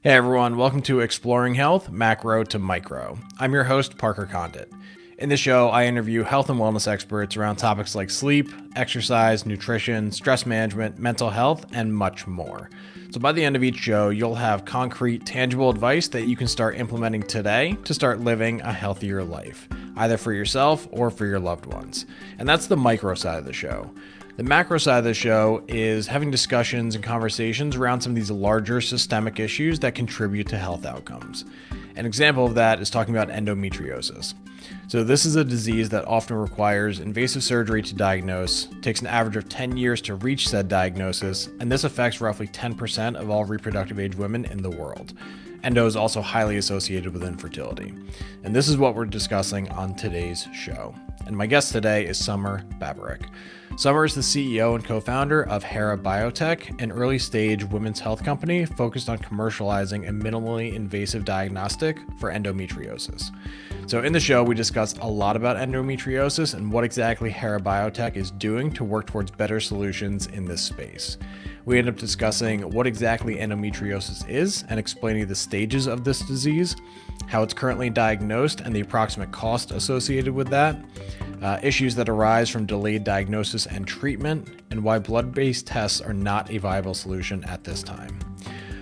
Hey everyone, welcome to Exploring Health, Macro to Micro. I'm your host, Parker Condit. In the show, I interview health and wellness experts around topics like sleep, exercise, nutrition, stress management, mental health, and much more. So by the end of each show, you'll have concrete, tangible advice that you can start implementing today to start living a healthier life, either for yourself or for your loved ones. And that's the micro side of the show. The macro side of the show is having discussions and conversations around some of these larger systemic issues that contribute to health outcomes. An example of that is talking about endometriosis. So this is a disease that often requires invasive surgery to diagnose, takes an average of 10 years to reach said diagnosis, and this affects roughly 10% of all reproductive age women in the world. Endo is also highly associated with infertility. And this is what we're discussing on today's show. And my guest today is Somer Baburek. Somer is the CEO and co-founder of Hera Biotech, an early-stage women's health company focused on commercializing a minimally invasive diagnostic for endometriosis. So in the show, we discuss a lot about endometriosis and what exactly Hera Biotech is doing to work towards better solutions in this space. We end up discussing what exactly endometriosis is and explaining the stages of this disease, how it's currently diagnosed and the approximate cost associated with that, issues that arise from delayed diagnosis and treatment, and why blood-based tests are not a viable solution at this time.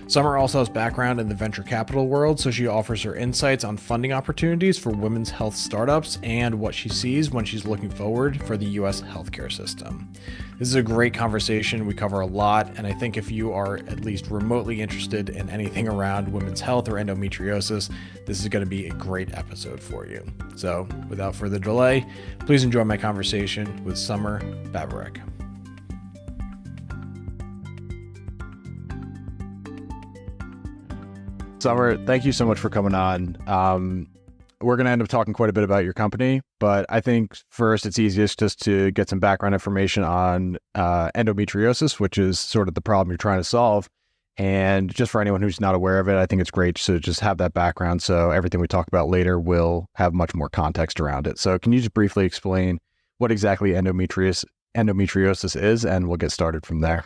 Somer also has background in the venture capital world, so she offers her insights on funding opportunities for women's health startups and what she sees when she's looking forward for the US healthcare system. This is a great conversation. We cover a lot, and I think if you are at least remotely interested in anything around women's health or endometriosis, this is going to be a great episode for you. So without further delay, please enjoy my conversation with Somer Baburek. Somer, thank you so much for coming on. We're going to end up talking quite a bit about your company, but I think first it's easiest just to get some background information on endometriosis, which is sort of the problem you're trying to solve. And just for anyone who's not aware of it, I think it's great to just have that background so everything we talk about later will have much more context around it. So can you just briefly explain what exactly endometriosis is, and we'll get started from there?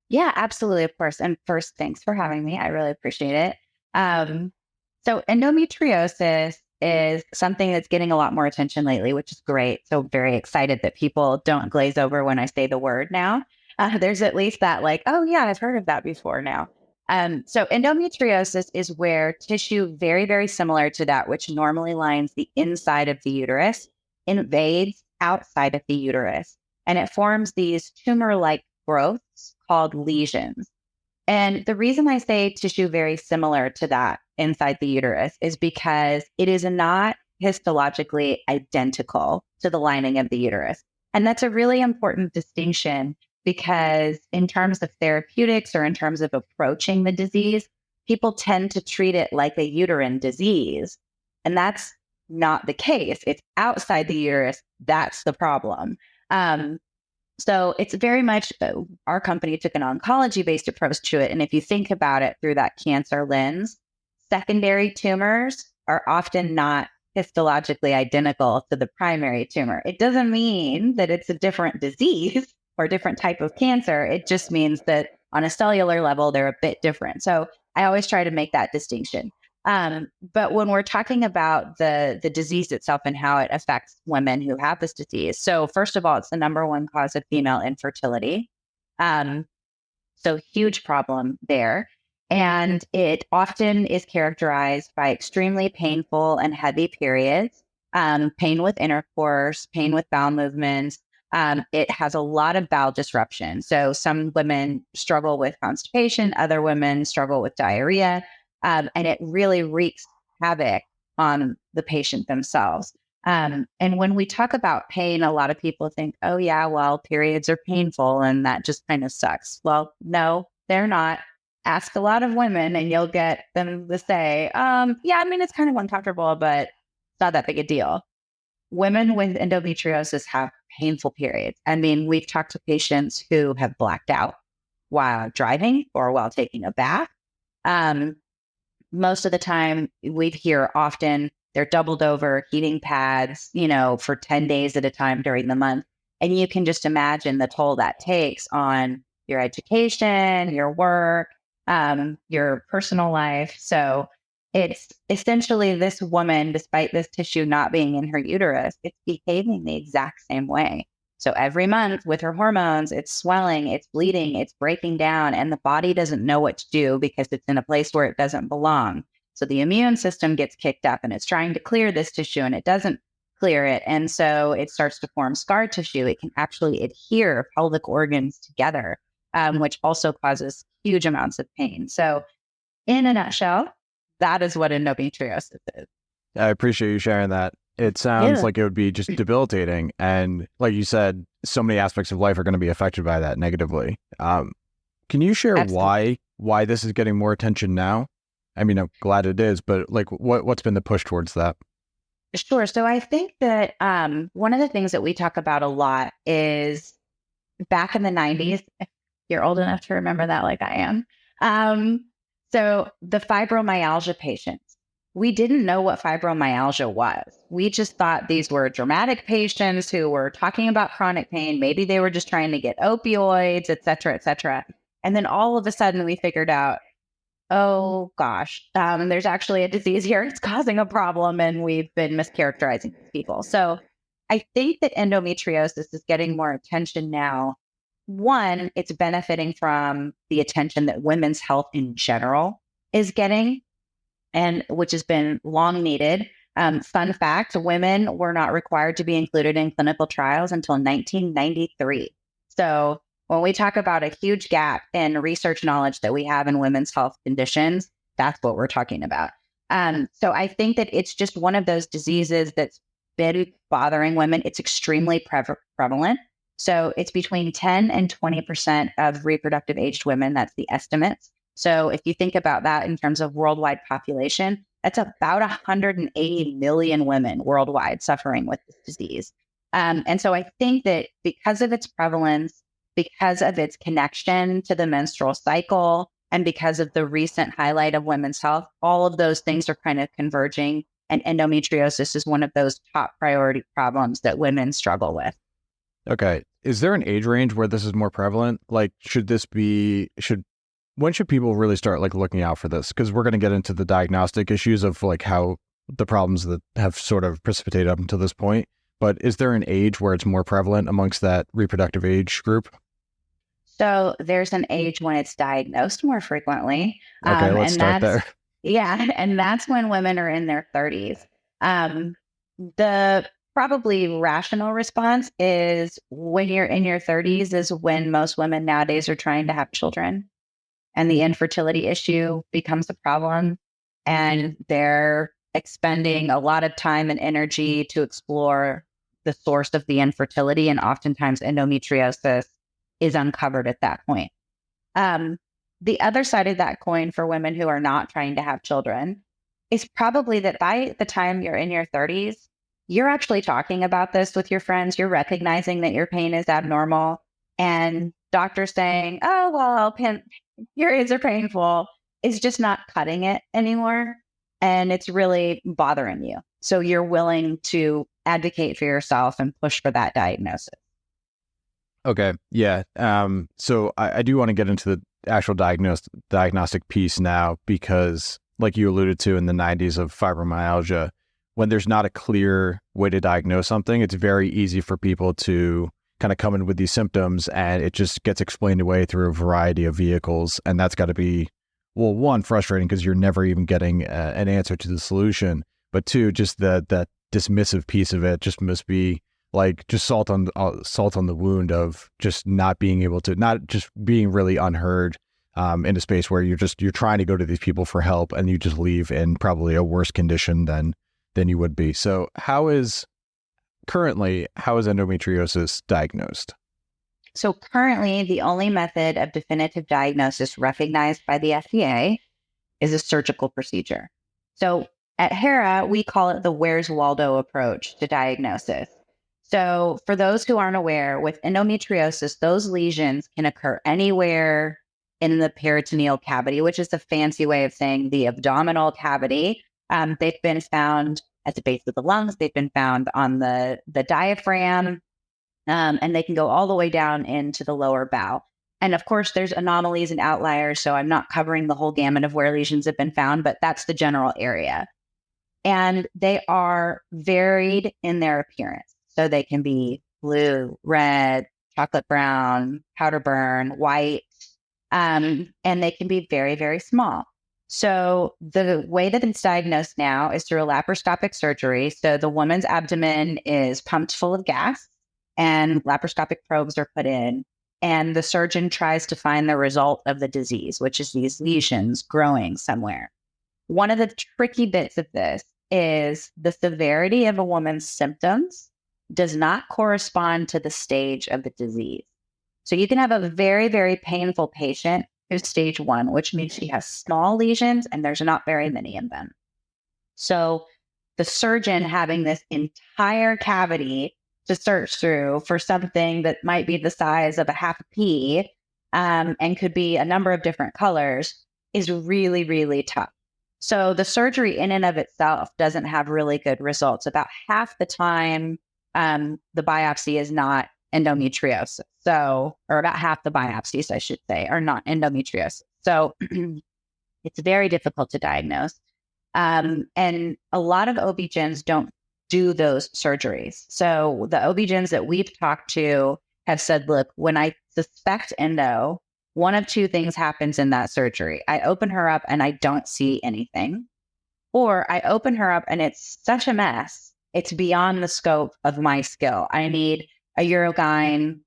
Yeah, absolutely. Of course. And first, thanks for having me. I really appreciate it. So endometriosis is something that's getting a lot more attention lately, which is great. So very excited that people don't glaze over when I say the word now. There's at least that like, oh yeah, I've heard of that before now. So endometriosis is where tissue very, very similar to that, which normally lines the inside of the uterus, invades outside of the uterus, and it forms these tumor-like growths called lesions. And the reason I say tissue very similar to that inside the uterus is because it is not histologically identical to the lining of the uterus. And that's a really important distinction because in terms of therapeutics or in terms of approaching the disease, people tend to treat it like a uterine disease. And that's not the case. It's outside the uterus. That's the problem. So it's very much, our company took an oncology-based approach to it. And if you think about it through that cancer lens, secondary tumors are often not histologically identical to the primary tumor. It doesn't mean that it's a different disease or a different type of cancer. It just means that on a cellular level, they're a bit different. So I always try to make that distinction. But when we're talking about the disease itself and how it affects women who have this disease, so first of all, it's the number one cause of female infertility. So huge problem there. And it often is characterized by extremely painful and heavy periods, pain with intercourse, pain with bowel movements. It has a lot of bowel disruption. So some women struggle with constipation, other women struggle with diarrhea. And it really wreaks havoc on the patient themselves. And when we talk about pain, a lot of people think, oh, yeah, well, periods are painful and that just kind of sucks. Well, no, they're not. Ask a lot of women and you'll get them to say, yeah, I mean, it's kind of uncomfortable, but it's not that big a deal. Women with endometriosis have painful periods. I mean, we've talked to patients who have blacked out while driving or while taking a bath. Most of the time we hear often they're doubled over heating pads, for 10 days at a time during the month. And you can just imagine the toll that takes on your education, your work, your personal life. So it's essentially this woman, despite this tissue not being in her uterus, it's behaving the exact same way. So every month with her hormones, it's swelling, it's bleeding, it's breaking down, and the body doesn't know what to do because it's in a place where it doesn't belong. So the immune system gets kicked up and it's trying to clear this tissue and it doesn't clear it. And so it starts to form scar tissue. It can actually adhere pelvic organs together, which also causes huge amounts of pain. So in a nutshell, that is what endometriosis is. I appreciate you sharing that. It sounds like it would be just debilitating. And like you said, so many aspects of life are going to be affected by that negatively. Can you share why this is getting more attention now? I mean, I'm glad it is, but like what's been the push towards that? Sure. So I think that one of the things that we talk about a lot is back in the 90s, if you're old enough to remember that like I am. So the fibromyalgia patients, we didn't know what fibromyalgia was. We just thought these were dramatic patients who were talking about chronic pain. Maybe they were just trying to get opioids, et cetera, et cetera. And then all of a sudden we figured out, oh gosh, there's actually a disease here. It's causing a problem. And we've been mischaracterizing these people. So I think that endometriosis is getting more attention now. One, it's benefiting from the attention that women's health in general is getting, and which has been long needed. Fun fact, women were not required to be included in clinical trials until 1993. So when we talk about a huge gap in research knowledge that we have in women's health conditions, that's what we're talking about. So I think that it's just one of those diseases that's been bothering women. It's extremely prevalent. So it's between 10 and 20% of reproductive aged women. That's the estimates. So if you think about that in terms of worldwide population, that's about 180 million women worldwide suffering with this disease. And so I think that because of its prevalence, because of its connection to the menstrual cycle, and because of the recent highlight of women's health, all of those things are kind of converging. And endometriosis is one of those top priority problems that women struggle with. Okay. Is there an age range where this is more prevalent? Like, when should people really start like looking out for this? Because we're going to get into the diagnostic issues of like how the problems that have sort of precipitated up until this point. But is there an age where it's more prevalent amongst that reproductive age group? So there's an age when it's diagnosed more frequently. Okay, let's start there. Yeah. And that's when women are in their 30s. The probably rational response is when you're in your 30s is when most women nowadays are trying to have children. And the infertility issue becomes a problem. And they're expending a lot of time and energy to explore the source of the infertility. And oftentimes endometriosis is uncovered at that point. The other side of that coin for women who are not trying to have children is probably that by the time you're in your 30s, you're actually talking about this with your friends. You're recognizing that your pain is abnormal. And doctors saying, oh, well, periods are painful, is just not cutting it anymore. And it's really bothering you. So you're willing to advocate for yourself and push for that diagnosis. Okay. Yeah. So I do want to get into the actual diagnostic piece now, because like you alluded to in the 90s of fibromyalgia, when there's not a clear way to diagnose something, it's very easy for people to kind of come in with these symptoms and it just gets explained away through a variety of vehicles. And that's got to be, well, one, frustrating because you're never even getting an answer to the solution. But two, just that dismissive piece of it just must be like just salt on the wound of just not being able to, not just being really unheard in a space where you're trying to go to these people for help and you just leave in probably a worse condition than you would be. So how is endometriosis diagnosed? So currently, the only method of definitive diagnosis recognized by the FDA is a surgical procedure. So at Hera, we call it the Where's Waldo approach to diagnosis. So for those who aren't aware, with endometriosis, those lesions can occur anywhere in the peritoneal cavity, which is a fancy way of saying the abdominal cavity. They've been found at the base of the lungs. They've been found on the diaphragm, and they can go all the way down into the lower bowel. And of course, there's anomalies and outliers. So I'm not covering the whole gamut of where lesions have been found, but that's the general area. And they are varied in their appearance. So they can be blue, red, chocolate brown, powder burn, white, and they can be very, very small. So the way that it's diagnosed now is through a laparoscopic surgery. So the woman's abdomen is pumped full of gas and laparoscopic probes are put in. And the surgeon tries to find the result of the disease, which is these lesions growing somewhere. One of the tricky bits of this is the severity of a woman's symptoms does not correspond to the stage of the disease. So you can have a very, very painful patient who's stage 1, which means she has small lesions and there's not very many of them. So the surgeon having this entire cavity to search through for something that might be the size of a half a pea and could be a number of different colors is really, really tough. So the surgery in and of itself doesn't have really good results. About half the time, the biopsy is not endometriosis. So, or about half the biopsies, I should say, are not endometriosis. So it's very difficult to diagnose. And a lot of OB-GYNs don't do those surgeries. So the OB-GYNs that we've talked to have said, look, when I suspect endo, one of two things happens in that surgery. I open her up and I don't see anything, or I open her up and it's such a mess. It's beyond the scope of my skill. I need a urogyne,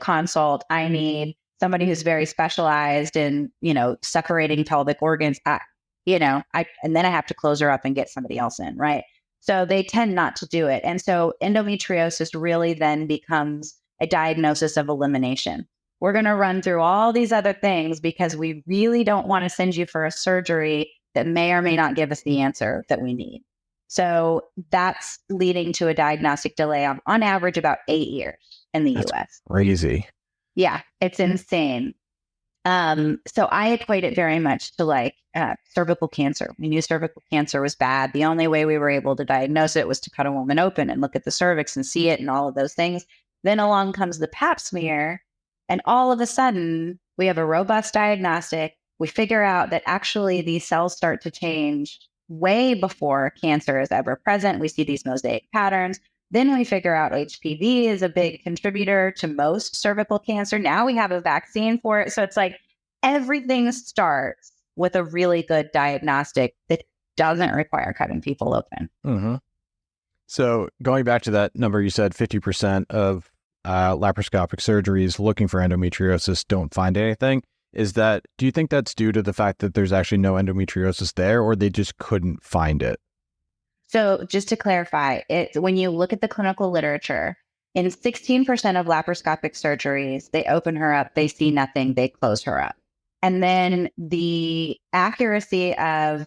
consult. I need somebody who's very specialized in, succurating pelvic organs. And then I have to close her up and get somebody else in, right? So they tend not to do it. And so endometriosis really then becomes a diagnosis of elimination. We're going to run through all these other things because we really don't want to send you for a surgery that may or may not give us the answer that we need. So that's leading to a diagnostic delay of, on average, about 8 years in the US. Crazy. Yeah, it's insane. So I equate it very much to like cervical cancer. We knew cervical cancer was bad. The only way we were able to diagnose it was to cut a woman open and look at the cervix and see it and all of those things. Then along comes the pap smear. And all of a sudden, we have a robust diagnostic. We figure out that actually these cells start to change way before cancer is ever present. We see these mosaic patterns. Then we figure out HPV is a big contributor to most cervical cancer. Now we have a vaccine for it. So it's like everything starts with a really good diagnostic that doesn't require cutting people open. Mm-hmm. So going back to that number, you said 50% of laparoscopic surgeries looking for endometriosis don't find anything. Do you think that's due to the fact that there's actually no endometriosis there, or they just couldn't find it? So just to clarify, when you look at the clinical literature, in 16% of laparoscopic surgeries, they open her up, they see nothing, they close her up. And then the accuracy of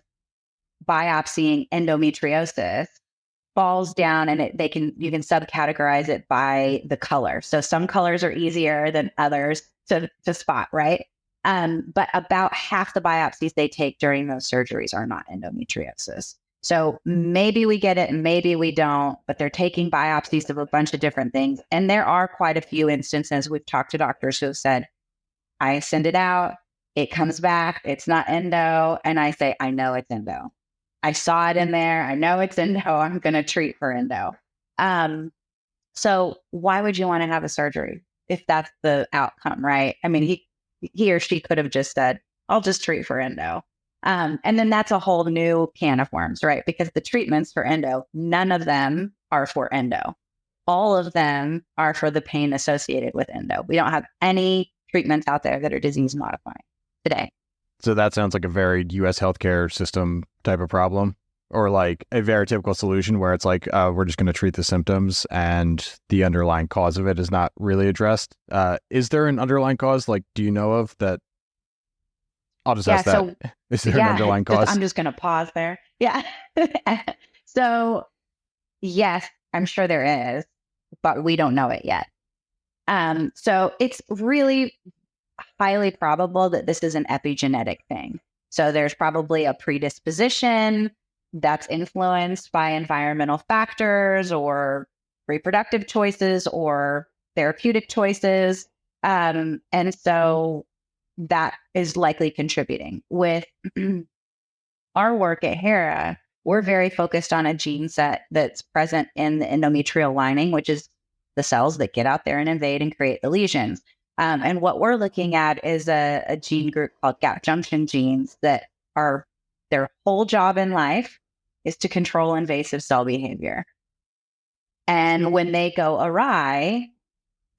biopsying endometriosis falls down, and you can subcategorize it by the color. So some colors are easier than others to spot, right? But about half the biopsies they take during those surgeries are not endometriosis. So maybe we get it and maybe we don't, but they're taking biopsies of a bunch of different things. And there are quite a few instances. We've talked to doctors who have said, I send it out, it comes back, it's not endo. And I say, I know it's endo. I saw it in there. I know it's endo. I'm going to treat for endo. So why would you want to have a surgery if that's the outcome, right? I mean, he or she could have just said, I'll just treat for endo. And then that's a whole new can of worms, right? Because the treatments for endo, none of them are for endo. All of them are for the pain associated with endo. We don't have any treatments out there that are disease modifying today. So that sounds like a very US healthcare system type of problem, or like a very typical solution where it's like, we're just going to treat the symptoms and the underlying cause of it is not really addressed. Is there an underlying cause? Like, do you know of that? I'll just ask that. Is there an underlying cause? I'm just going to pause there. Yeah. So yes, I'm sure there is, but we don't know it yet. So it's really highly probable that this is an epigenetic thing. So there's probably a predisposition that's influenced by environmental factors or reproductive choices or therapeutic choices. And so that is likely contributing. With our work at Hera, we're very focused on a gene set that's present in the endometrial lining, which is the cells that get out there and invade and create the lesions. And what we're looking at is a gene group called gap junction genes that are their whole job in life is to control invasive cell behavior. And when they go awry,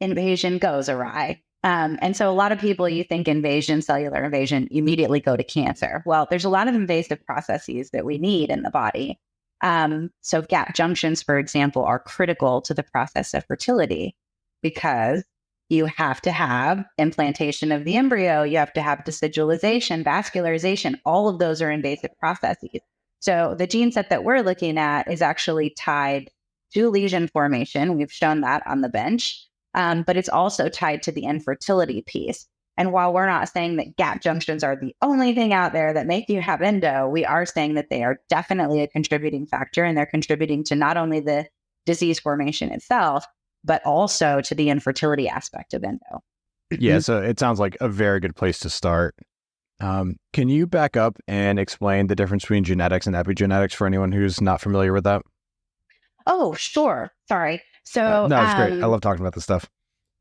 invasion goes awry. And so a lot of people, you think invasion, cellular invasion, immediately go to cancer. Well, there's a lot of invasive processes that we need in the body. So gap junctions, for example, are critical to the process of fertility because you have to have implantation of the embryo, you have to have decidualization, vascularization, all of those are invasive processes. So the gene set that we're looking at is actually tied to lesion formation. We've shown that on the bench. But it's also tied to the infertility piece. And while we're not saying that gap junctions are the only thing out there that make you have endo, we are saying that they are definitely a contributing factor, and they're contributing to not only the disease formation itself, but also to the infertility aspect of endo. Yeah, so it sounds like a very good place to start. Can you back up and explain the difference between genetics and epigenetics for anyone who's not familiar with that? Oh, sure. Sorry. So, No, it's great. I love talking about this stuff.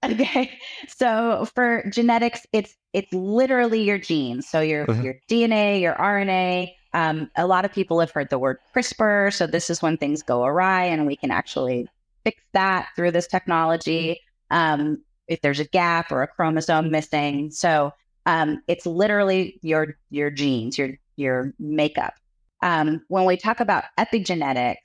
okay. So for genetics, it's literally your genes. So your DNA, your RNA. A lot of people have heard the word CRISPR. So this is when things go awry, and we can actually fix that through this technology. If there's a gap or a chromosome missing. So it's literally your genes, your makeup. When we talk about epigenetics,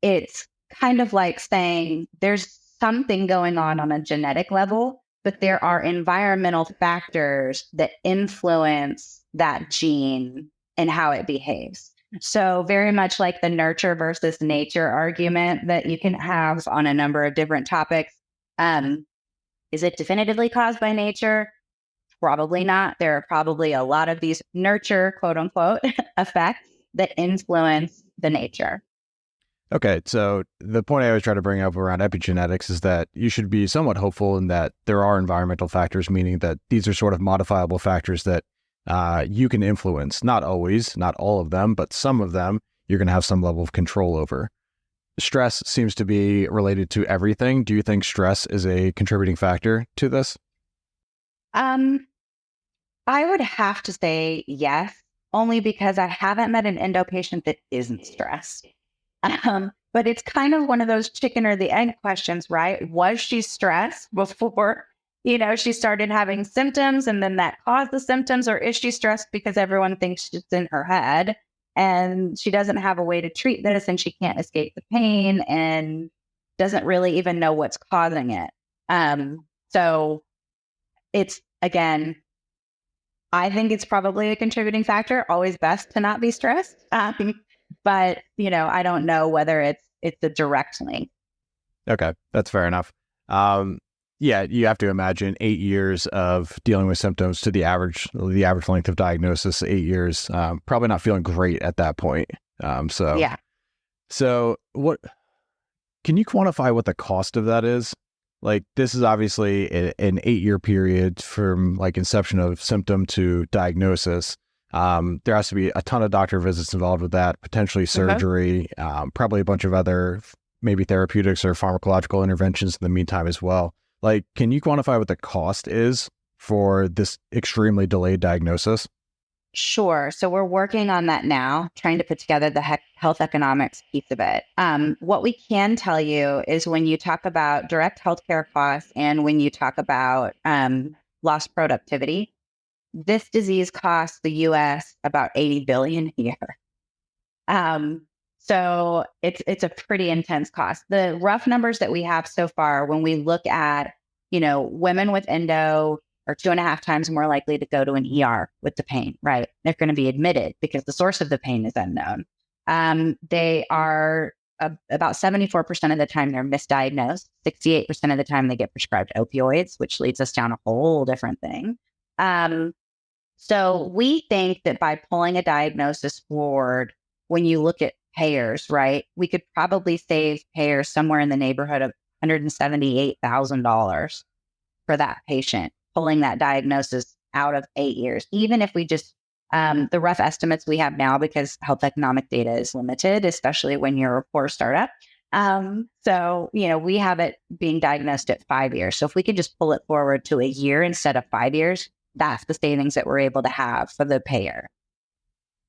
it's kind of like saying there's something going on a genetic level, but there are environmental factors that influence that gene and how it behaves. So very much like the nurture versus nature argument that you can have on a number of different topics. Is it definitively caused by nature? Probably not. There are probably a lot of these nurture, quote unquote, effects that influence the nature. Okay, so the point I always try to bring up around epigenetics is that you should be somewhat hopeful in that there are environmental factors, meaning that these are sort of modifiable factors that you can influence. Not always, not all of them, but some of them you're going to have some level of control over. Stress seems to be related to everything. Do you think stress is a contributing factor to this? I would have to say yes, only because I haven't met an endo patient that isn't stressed. But it's kind of one of those chicken or the egg questions, right? Was she stressed before, she started having symptoms and then that caused the symptoms? Or is she stressed because everyone thinks it's in her head and she doesn't have a way to treat this and she can't escape the pain and doesn't really even know what's causing it? So it's, again, I think it's probably a contributing factor. Always best to not be stressed. But, I don't know whether it's a direct link. Okay, that's fair enough. Yeah, you have to imagine 8 years of dealing with symptoms to the average length of diagnosis, 8 years, probably not feeling great at that point. Yeah. So what, can you quantify what the cost of that is? Like, this is obviously an 8-year period from like inception of symptom to diagnosis. There has to be a ton of doctor visits involved with that, potentially surgery, probably a bunch of other maybe therapeutics or pharmacological interventions in the meantime as well. Like, can you quantify what the cost is for this extremely delayed diagnosis? Sure. So we're working on that now, trying to put together the health economics piece of it. What we can tell you is when you talk about direct healthcare costs and when you talk about lost productivity, this disease costs the U.S. about $80 billion a year. So it's a pretty intense cost. The rough numbers that we have so far, when we look at, women with endo are 2.5 times more likely to go to an ER with the pain, right? They're going to be admitted because the source of the pain is unknown. They are about 74% of the time they're misdiagnosed. 68% of the time they get prescribed opioids, which leads us down a whole different thing. So we think that by pulling a diagnosis forward, when you look at payers, right, we could probably save payers somewhere in the neighborhood of $178,000 for that patient, pulling that diagnosis out of 8 years. Even if we just, the rough estimates we have now, because health economic data is limited, especially when you're a poor startup. So, we have it being diagnosed at 5 years. So if we could just pull it forward to a year instead of 5 years, that's the savings that we're able to have for the payer.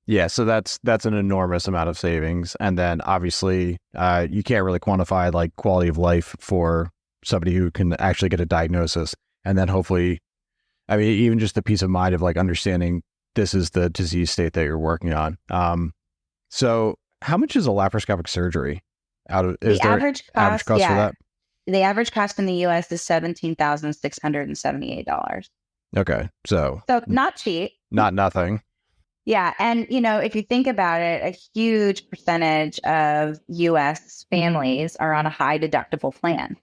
Yeah, so that's an enormous amount of savings. And then obviously you can't really quantify like quality of life for somebody who can actually get a diagnosis. And then hopefully, I mean, even just the peace of mind of like understanding this is the disease state that you're working on. So how much is a laparoscopic surgery? Is there average cost for that? The average cost in the US is $17,678. Okay. So not cheap. Not nothing. Yeah. And, if you think about it, a huge percentage of US families are on a high deductible plan.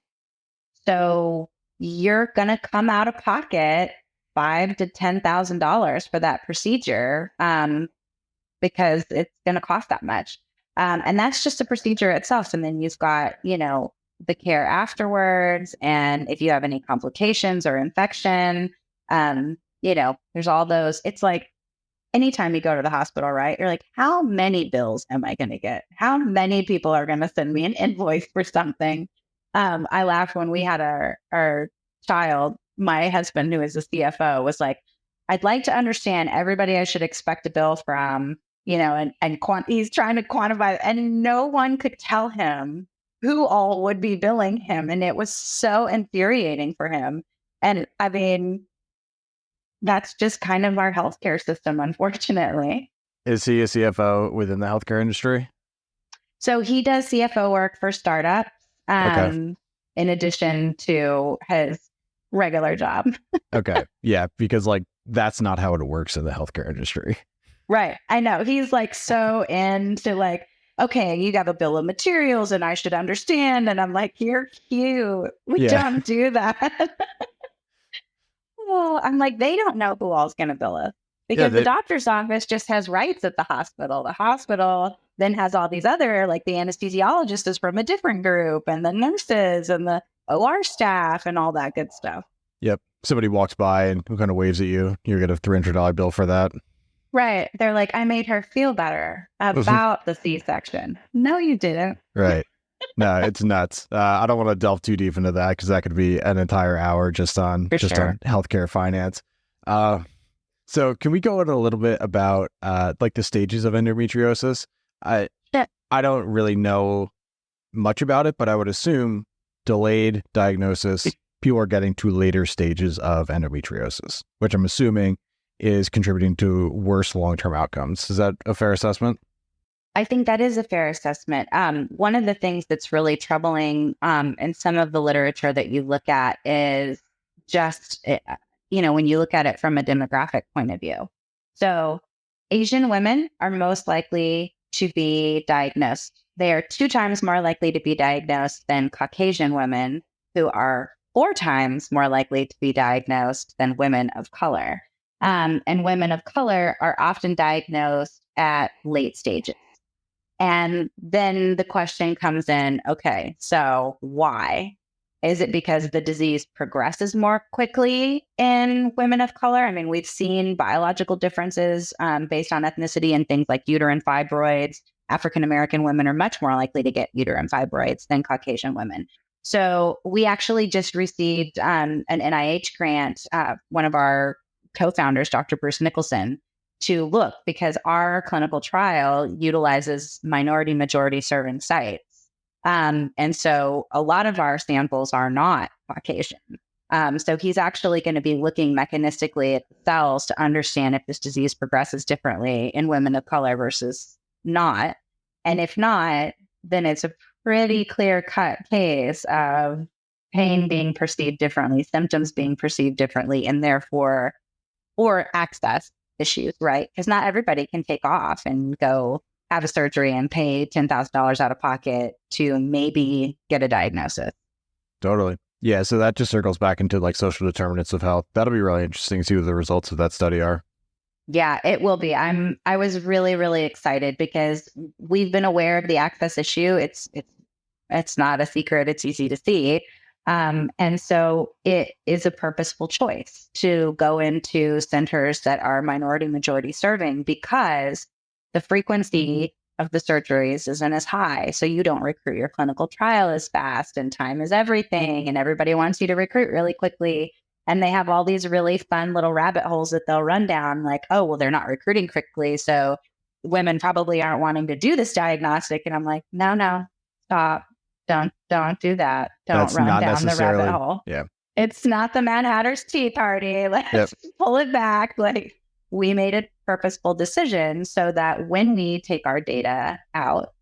So you're going to come out of pocket $5,000 to $10,000 for that procedure because it's going to cost that much. And that's just the procedure itself. And then you've got, the care afterwards. And if you have any complications or infection, there's all those. It's like anytime you go to the hospital, right? You're like, how many bills am I going to get? How many people are going to send me an invoice for something? I laughed when we had our child. My husband, who is a CFO, was like, I'd like to understand everybody I should expect a bill from, and he's trying to quantify it, and no one could tell him who all would be billing him. And it was so infuriating for him. And I mean, that's just kind of our healthcare system, unfortunately. Is he a CFO within the healthcare industry? So he does CFO work for startups, in addition to his regular job. Okay. Yeah, because like that's not how it works in the healthcare industry. Right. I know. He's like so into like, okay, you got a bill of materials and I should understand. And I'm like, you're cute. We don't do that. Well, I'm like, they don't know who all's going to bill us because the doctor's office just has rights at the hospital. The hospital then has all these other, like the anesthesiologist is from a different group and the nurses and the OR staff and all that good stuff. Yep. Somebody walks by and who kind of waves at you, you get a $300 bill for that. Right. They're like, I made her feel better about the C-section. No, you didn't. Right. No, it's nuts. I don't want to delve too deep into that because that could be an entire hour just on on healthcare finance. So can we go into a little bit about like the stages of endometriosis? I don't really know much about it, but I would assume delayed diagnosis, people are getting to later stages of endometriosis, which I'm assuming is contributing to worse long-term outcomes. Is that a fair assessment? I think that is a fair assessment. One of the things that's really troubling in some of the literature that you look at is just, when you look at it from a demographic point of view. So Asian women are most likely to be diagnosed. They are 2 times more likely to be diagnosed than Caucasian women, who are 4 times more likely to be diagnosed than women of color. And women of color are often diagnosed at late stages. And then the question comes in, okay, so why? Is it because the disease progresses more quickly in women of color? I mean, we've seen biological differences based on ethnicity and things like uterine fibroids. African-American women are much more likely to get uterine fibroids than Caucasian women. So we actually just received an NIH grant, one of our co-founders, Dr. Bruce Nicholson, to look because our clinical trial utilizes minority majority serving sites. And so a lot of our samples are not Caucasian. So he's actually going to be looking mechanistically at the cells to understand if this disease progresses differently in women of color versus not. And if not, then it's a pretty clear-cut case of pain being perceived differently, symptoms being perceived differently, and therefore, or access issues, right? Because not everybody can take off and go have a surgery and pay $10,000 out of pocket to maybe get a diagnosis. Totally. Yeah. So that just circles back into like social determinants of health. That'll be really interesting to see what the results of that study are. Yeah, it will be. I was really, really excited because we've been aware of the access issue. It's not a secret. It's easy to see. And so it is a purposeful choice to go into centers that are minority majority serving because the frequency of the surgeries isn't as high. So you don't recruit your clinical trial as fast, and time is everything. And everybody wants you to recruit really quickly. And they have all these really fun little rabbit holes that they'll run down, like, oh, well, they're not recruiting quickly, so women probably aren't wanting to do this diagnostic. And I'm like, no, stop. Don't do that. Don't That's run not down the rabbit necessarily. hole. Yeah. It's not the Mad Hatter's tea party. Let's pull it back. Like, we made a purposeful decision so that when we take our data out,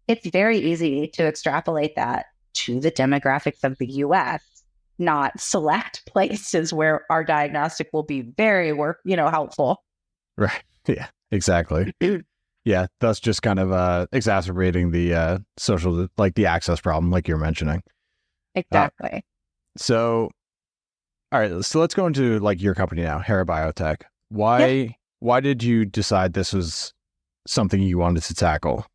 it's very easy to extrapolate that to the demographics of the US, not select places where our diagnostic will be very helpful. Right. Yeah, exactly. Yeah, that's just kind of exacerbating the social, like the access problem, like you're mentioning. Exactly. So, all right, so let's go into like your company now, Hera Biotech. Why did you decide this was something you wanted to tackle?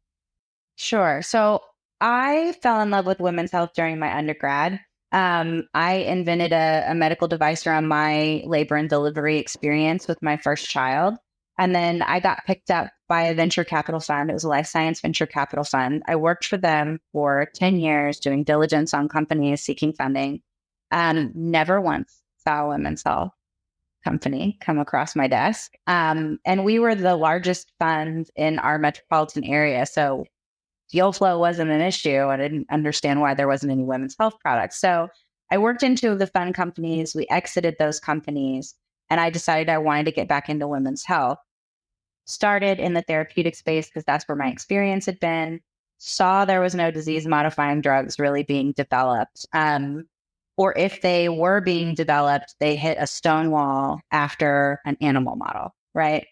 Sure. So I fell in love with women's health during my undergrad. I invented a medical device around my labor and delivery experience with my first child. And then I got picked up by a venture capital fund. It was a life science venture capital fund. I worked for them for 10 years doing diligence on companies seeking funding. Never once saw a women's health company come across my desk. And we were the largest fund in our metropolitan area. So deal flow wasn't an issue. I didn't understand why there wasn't any women's health products. So I worked in two of the fund companies. We exited those companies, and I decided I wanted to get back into women's health. Started in the therapeutic space because that's where my experience had been. Saw there was no disease modifying drugs really being developed. Or if they were being developed, they hit a stone wall after an animal model, right?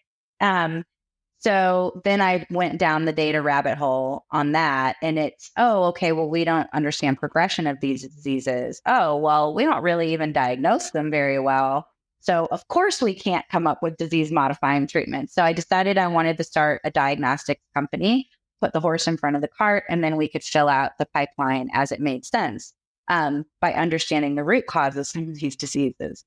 So then I went down the data rabbit hole on that, and it's, oh, okay, well, we don't understand progression of these diseases. Oh, well, we don't really even diagnose them very well. So of course we can't come up with disease modifying treatments. So I decided I wanted to start a diagnostics company, put the horse in front of the cart, and then we could fill out the pipeline as it made sense by understanding the root causes of these diseases.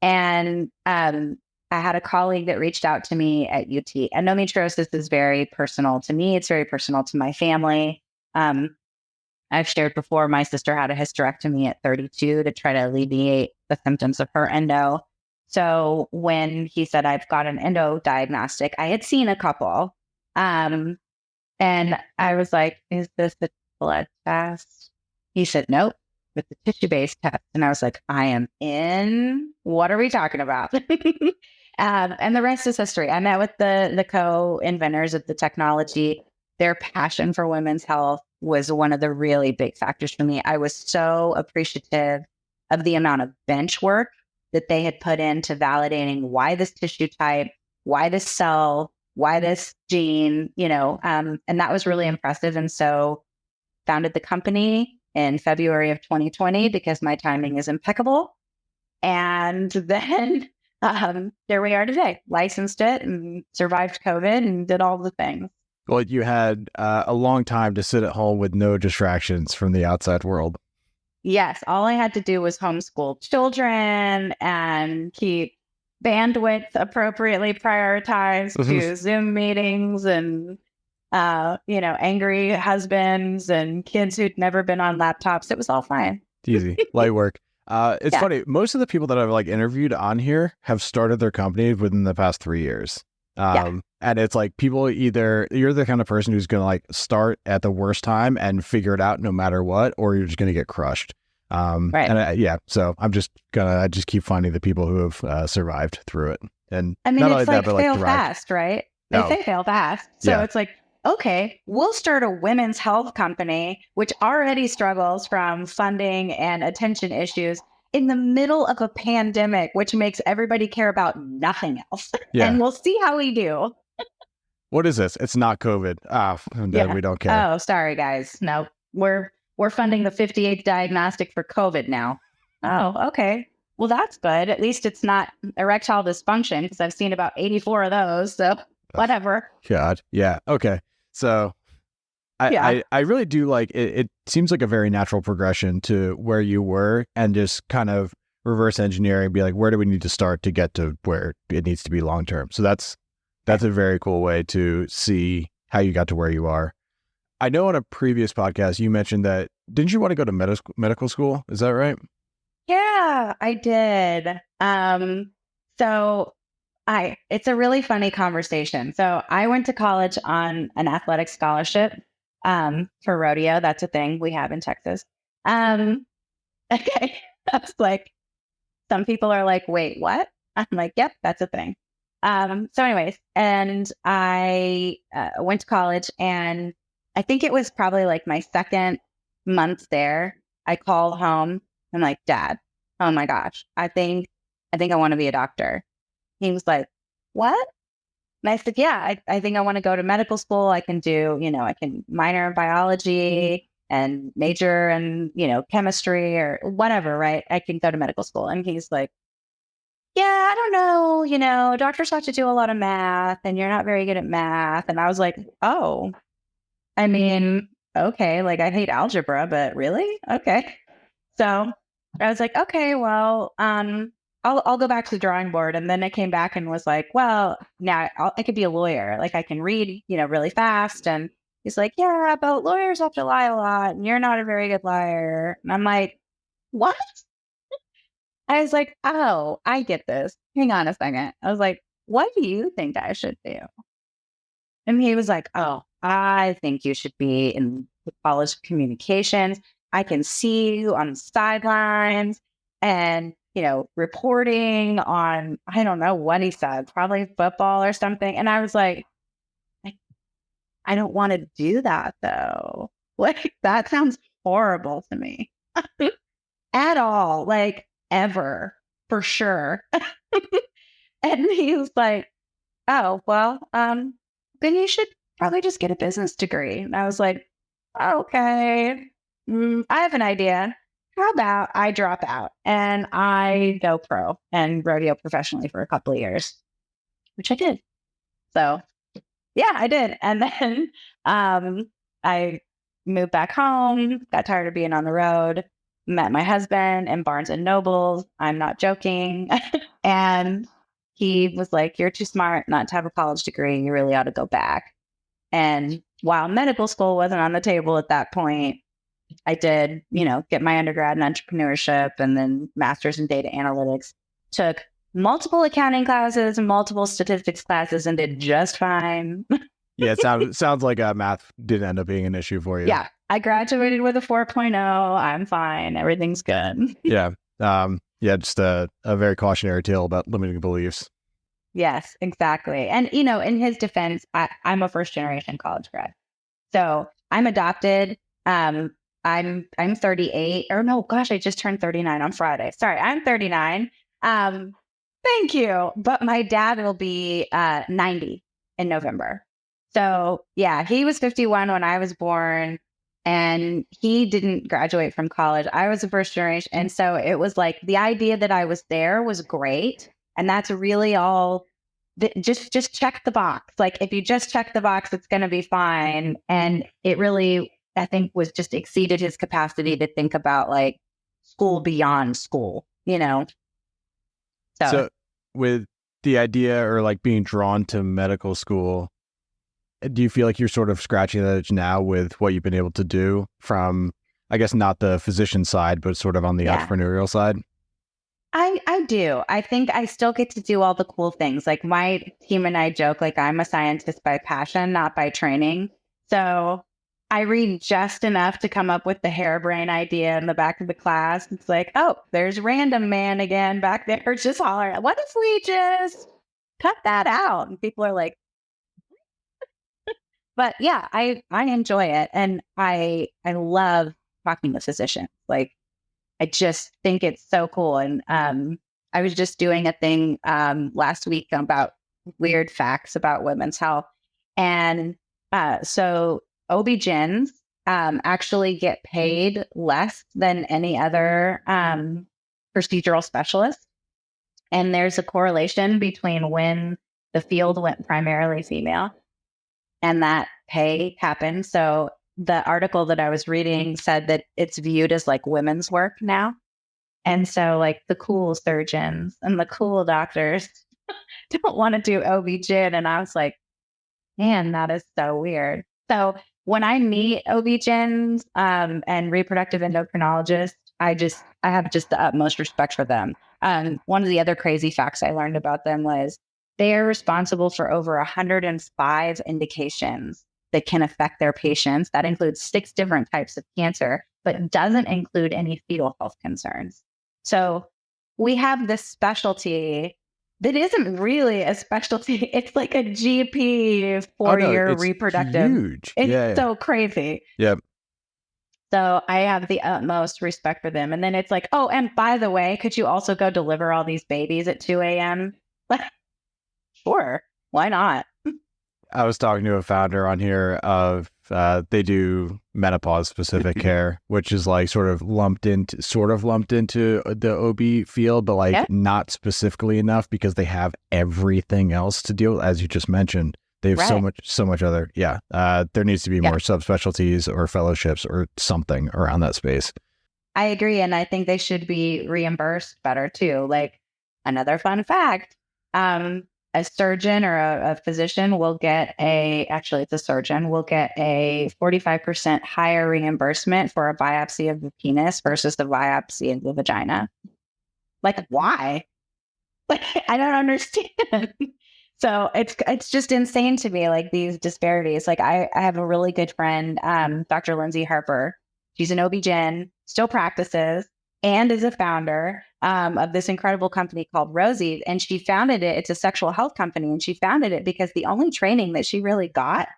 And I had a colleague that reached out to me at UT. Endometriosis is very personal to me. It's very personal to my family. I've shared before, my sister had a hysterectomy at 32 to try to alleviate the symptoms of her endo. So when he said, I've got an endo diagnostic, I had seen a couple. And I was like, is this a blood test? He said, nope, with the tissue-based test. And I was like, I am in. What are we talking about? And the rest is history. I met with the co-inventors of the technology. Their passion for women's health was one of the really big factors for me. I was so appreciative of the amount of bench work that they had put into validating why this tissue type, why this cell, why this gene, and that was really impressive. And so founded the company in February of 2020 because my timing is impeccable. And then there we are today, licensed it and survived COVID and did all the things. Well, you had a long time to sit at home with no distractions from the outside world. Yes, all I had to do was homeschool children and keep bandwidth appropriately prioritized to Zoom meetings and, angry husbands and kids who'd never been on laptops. It was all fine. Easy, light work. It's funny. Most of the people that I've interviewed on here have started their company within the past 3 years. And it's like people you're the kind of person who's going to start at the worst time and figure it out no matter what, or you're just going to get crushed. Right. And so I just keep finding the people who have survived through it. And I mean, it's fail fast, right? They say fail fast. So it's like, okay, we'll start a women's health company, which already struggles from funding and attention issues in the middle of a pandemic, which makes everybody care about nothing else. Yeah. And we'll see how we do. What is this? It's not COVID. We don't care. Oh, sorry, guys. No, we're funding the 58th diagnostic for COVID now. Oh, okay. Well, that's good. At least it's not erectile dysfunction, because I've seen about 84 of those. So whatever. God. Yeah. Okay. So Yeah. I really do like it. It seems like a very natural progression to where you were, and just kind of reverse engineering, be like, where do we need to start to get to where it needs to be long term? So that's a very cool way to see how you got to where you are. I know on a previous podcast you mentioned that didn't you want to go to medical school? Is that right? Yeah, I did. So it's a really funny conversation. So I went to college on an athletic scholarship, for rodeo. That's a thing we have in Texas. Um, okay. That's like, some people are like, wait, what? I'm like, yep, that's a thing. So anyways, and I went to college, and I think it was probably like my second month there. I called home. I'm like, Dad, oh my gosh, I think I want to be a doctor. He was like, what? And I said, yeah, I think I want to go to medical school. I can do, I can minor in biology and major in, chemistry or whatever, right? I can go to medical school. And he's like, yeah, I don't know. Doctors have to do a lot of math and you're not very good at math. And I was like, oh, I mean, okay, like I hate algebra, but really? Okay. So I was like, okay, well, I'll go back to the drawing board. And then I came back and was like, well, now I could be a lawyer. Like I can read, really fast. And he's like, yeah, but lawyers have to lie a lot, and you're not a very good liar. And I'm like, what? I was like, oh, I get this. Hang on a second. I was like, what do you think I should do? And he was like, oh, I think you should be in the college of communications. I can see you on the sidelines and, reporting on, I don't know what he said, probably football or something. And I was like, I, I don't want to do that though. Like, that sounds horrible to me at all, like ever, for sure. And he was like, oh, well, then you should probably just get a business degree. And I was like, okay, I have an idea. How about I drop out and I go pro and rodeo professionally for a couple of years, which I did. So yeah, I did. And then I moved back home, got tired of being on the road, met my husband in Barnes and Nobles. I'm not joking. And he was like, you're too smart not to have a college degree. You really ought to go back. And while medical school wasn't on the table at that point, I did, get my undergrad in entrepreneurship and then master's in data analytics, took multiple accounting classes and multiple statistics classes and did just fine. Yeah, it sounds like math didn't end up being an issue for you. Yeah, I graduated with a 4.0. I'm fine. Everything's good. Yeah. Yeah, just a very cautionary tale about limiting beliefs. Yes, exactly. And, in his defense, I'm a first generation college grad. So I'm adopted. I'm 38, or no, gosh, I just turned 39 on Friday. Sorry, I'm 39. Thank you. But my dad will be 90 in November. So yeah, he was 51 when I was born, and he didn't graduate from college. I was the first generation. And so it was like the idea that I was there was great. And that's really all. Just check the box. Like if you just check the box, it's going to be fine. And it really, I think, was just exceeded his capacity to think about like school beyond school, So with the idea or like being drawn to medical school, do you feel like you're sort of scratching that itch now with what you've been able to do from, I guess, not the physician side, but sort of on the entrepreneurial side? I do. I think I still get to do all the cool things. Like my team and I joke, like I'm a scientist by passion, not by training. So I read just enough to come up with the harebrained idea in the back of the class. It's like, oh, there's random man again back there just hollering. What if we just cut that out? And people are like, but yeah, I enjoy it. And I love talking to physicians. Like I just think it's so cool. And I was just doing a thing last week about weird facts about women's health. And so OB-GYNs actually get paid less than any other procedural specialist. And there's a correlation between when the field went primarily female and that pay happened. So the article that I was reading said that it's viewed as like women's work now. And so like the cool surgeons and the cool doctors don't want to do OB-GYN. And I was like, man, that is so weird. So when I meet OB-GYNs and reproductive endocrinologists, I have just the utmost respect for them. One of the other crazy facts I learned about them was they are responsible for over 105 indications that can affect their patients. That includes 6 different types of cancer, but doesn't include any fetal health concerns. So we have this specialty that isn't really a specialty. It's like a GP for your reproductive. Huge. It's so crazy. Yep. So I have the utmost respect for them. And then it's like, oh, and by the way, could you also go deliver all these babies at 2 a.m.? Like, sure. Why not? I was talking to a founder on here of they do menopause specific care, which is like sort of lumped into the OB field, but like not specifically enough because they have everything else to deal with, as you just mentioned. They have so much other. There needs to be more subspecialties or fellowships or something around that space. I agree. And I think they should be reimbursed better too. Like another fun fact, a surgeon or a physician will get it's a surgeon, will get a 45% higher reimbursement for a biopsy of the penis versus the biopsy of the vagina. Like, why? Like, I don't understand. So it's just insane to me, like these disparities. Like I have a really good friend, Dr. Lindsay Harper. She's an OB-GYN, still practices, and is a founder of this incredible company called Rosie. And she founded it. It's a sexual health company. And she founded it because the only training that she really got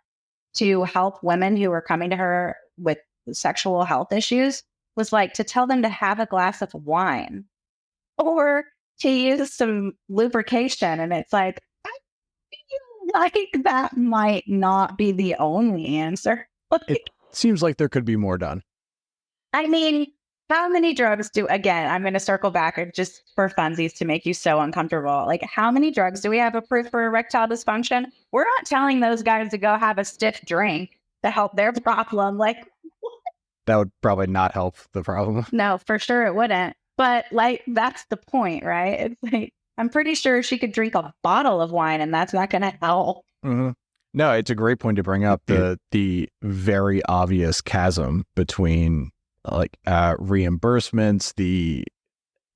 to help women who were coming to her with sexual health issues was like to tell them to have a glass of wine or to use some lubrication. And it's like, I feel like that might not be the only answer. It seems like there could be more done. I mean, how many drugs again, I'm going to circle back just for funsies to make you so uncomfortable. Like, how many drugs do we have approved for erectile dysfunction? We're not telling those guys to go have a stiff drink to help their problem. Like, what? That would probably not help the problem. No, for sure it wouldn't. But like, that's the point, right? It's like, I'm pretty sure she could drink a bottle of wine and that's not going to help. Mm-hmm. No, it's a great point to bring up the very obvious chasm between like reimbursements,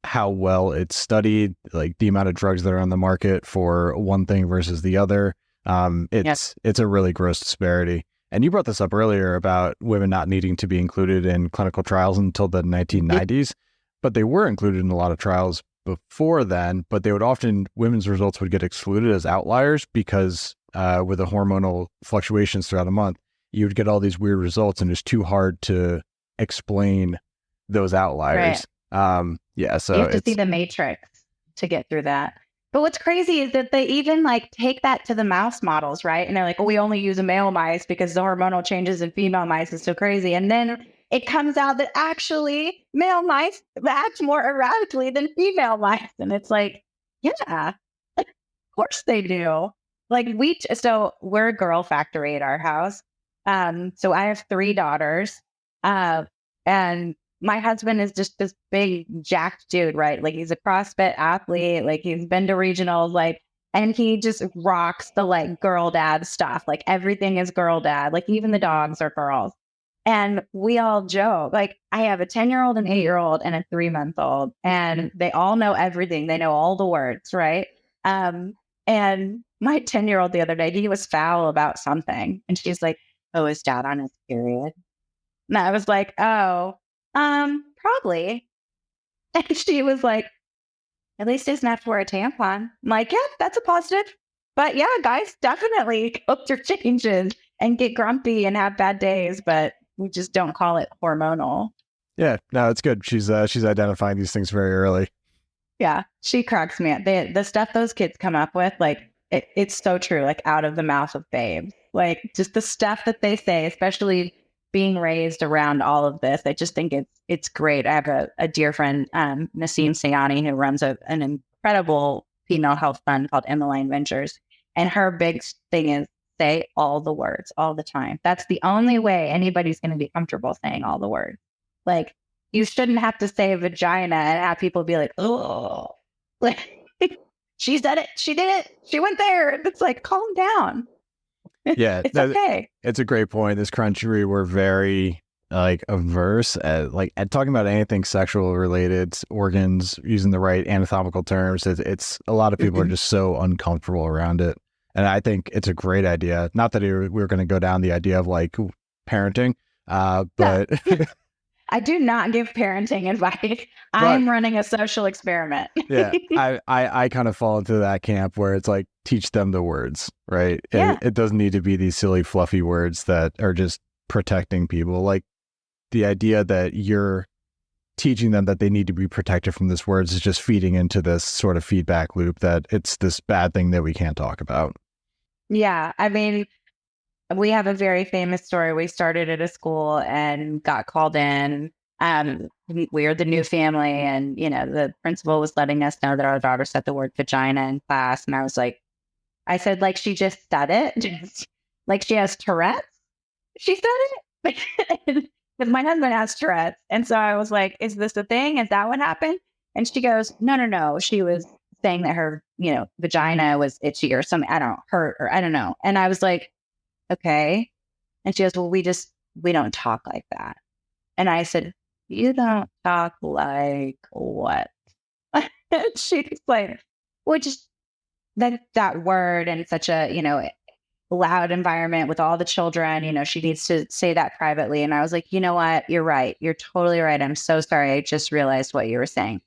how well it's studied, like the amount of drugs that are on the market for one thing versus the other. It's a really gross disparity. And you brought this up earlier about women not needing to be included in clinical trials until the 1990s, but they were included in a lot of trials before then, but women's results would get excluded as outliers because with the hormonal fluctuations throughout a month, you would get all these weird results and it's too hard to explain those outliers. Right. So you have to see the matrix to get through that. But what's crazy is that they even like take that to the mouse models, right? And they're like, we only use male mice because the hormonal changes in female mice is so crazy. And then it comes out that actually male mice act more erratically than female mice. And it's like, yeah, of course they do. Like so we're a girl factory at our house. So I have 3 daughters. And my husband is just this big jacked dude, right? Like he's a CrossFit athlete, like he's been to regionals, like, and he just rocks the like girl dad stuff. Like everything is girl dad, like even the dogs are girls. And we all joke, like I have a 10-year-old, an 8-year-old, and a 3-month-old, and they all know everything. They know all the words, right? And my 10-year-old the other day, he was foul about something. And she's like, oh, is dad on his period? And I was like, oh, probably. And she was like, at least he doesn't have to wear a tampon. I'm like, yeah, that's a positive. But yeah, guys definitely go through changes and get grumpy and have bad days, but we just don't call it hormonal. Yeah, no, it's good. She's identifying these things very early. Yeah, she cracks me up. The stuff those kids come up with, like, it's so true, like out of the mouth of babes. Like just the stuff that they say, especially being raised around all of this, I just think it's great. I have a dear friend, Naseem Sayani, who runs an incredible female health fund called Emmeline Ventures. And her big thing is say all the words all the time. That's the only way anybody's going to be comfortable saying all the words. Like, you shouldn't have to say vagina and have people be like, oh, like, she said it. She did it. She went there. It's like, calm down. Yeah, It's okay. it's a great point. This country, we're very like averse at talking about anything sexual related, organs, using the right anatomical terms. It's a lot of people are just so uncomfortable around it, and I think it's a great idea. Not that we're going to go down the idea of like parenting, but No. I do not give parenting advice. I'm running a social experiment. Yeah, I kind of fall into that camp where it's like, teach them the words, right? Yeah. It doesn't need to be these silly, fluffy words that are just protecting people. Like, the idea that you're teaching them that they need to be protected from these words is just feeding into this sort of feedback loop that it's this bad thing that we can't talk about. Yeah. I mean, we have a very famous story. We started at a school and got called in. We're the new family, and the principal was letting us know that our daughter said the word vagina in class, and I said, like, she just said it, like she has Tourette's. She said it because my husband has Tourette's, and so I was like, "Is this a thing? Is that what happened?" And she goes, "No. She was saying that her, vagina was itchy or something. I don't know, hurt or I don't know." And I was like, okay. And she goes, well, we don't talk like that. And I said, you don't talk like what? And she's like, well, just that word in such a, loud environment with all the children, she needs to say that privately. And I was like, you know what? You're right. You're totally right. I'm so sorry. I just realized what you were saying.